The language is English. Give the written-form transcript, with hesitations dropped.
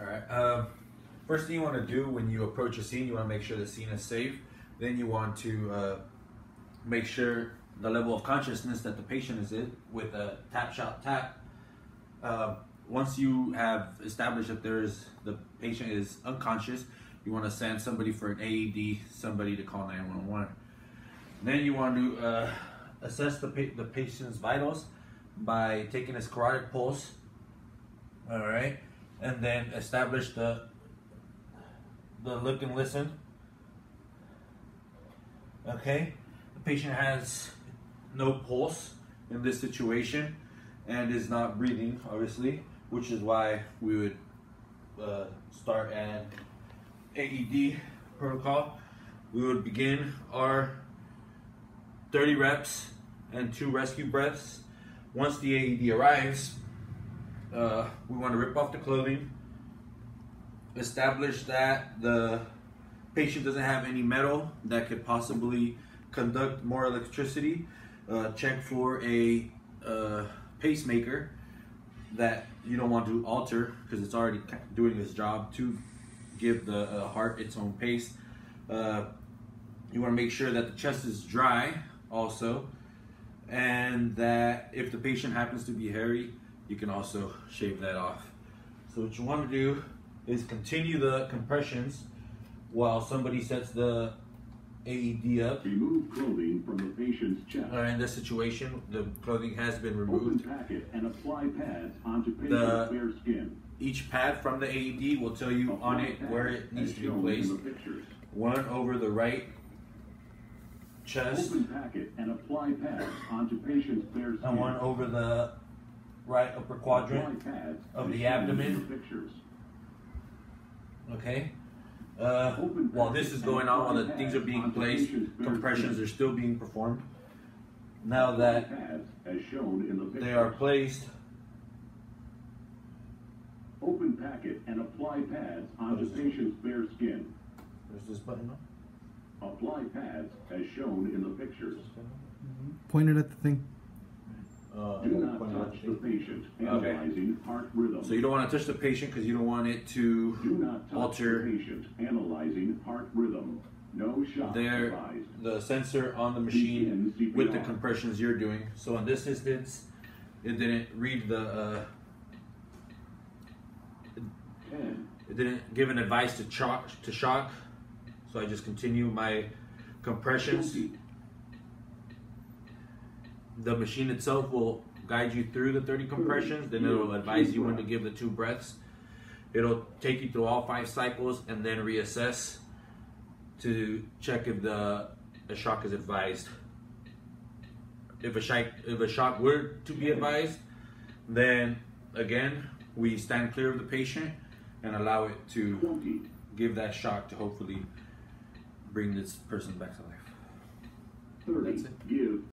All right. First thing you want to do when you approach a scene, you want to make sure the scene is safe. Then you want to make sure the level of consciousness that the patient is in with a tap, shot, tap. Once you have established that the patient is unconscious, you want to send somebody for an AED, somebody to call 911. Then you want to assess the patient's vitals by taking his carotid pulse. All right, and then establish the look and listen. Okay, the patient has no pulse in this situation and is not breathing, obviously, which is why we would start an AED protocol. We would begin our 30 reps and 2 rescue breaths. Once the AED arrives, we want to rip off the clothing, establish that the patient doesn't have any metal that could possibly conduct more electricity, check for a pacemaker that you don't want to alter because it's already doing its job to give the heart its own pace. You want to make sure that the chest is dry also, and that if the patient happens to be hairy, you can also shave that off. So what you want to do is continue the compressions while somebody sets the AED up. Remove clothing from the patient's chest. In this situation, the clothing has been removed. Open packet and apply pads onto patient's bare skin. Each pad from the AED will tell you on it where it needs to be placed. One over the right chest. Open packet and apply pads onto patient's bare skin. And one over the right upper quadrant of the abdomen. Okay. While this is going on, while the things are being placed, compressions are still being performed. Now that they are placed, open packet and apply pads onto patient's bare skin. There's this button on. Apply pads as shown in the pictures. Point it at the thing. Do not touch the patient. Analyzing heart rhythm. So you don't want to touch the patient because you don't want it to Do not touch alter the patient. Analyzing heart rhythm. No shock advised. The sensor on the machine with the compressions you're doing. So in this instance, it didn't read the. It didn't give an advice to shock. So I just continue my compressions. The machine itself will guide you through the 30 compressions, then it'll advise you when to give the 2 breaths. It'll take you through all 5 cycles and then reassess to check if a shock is advised. If a shock were to be advised, then again we stand clear of the patient and allow it to give that shock to hopefully bring this person back to life. 30. Give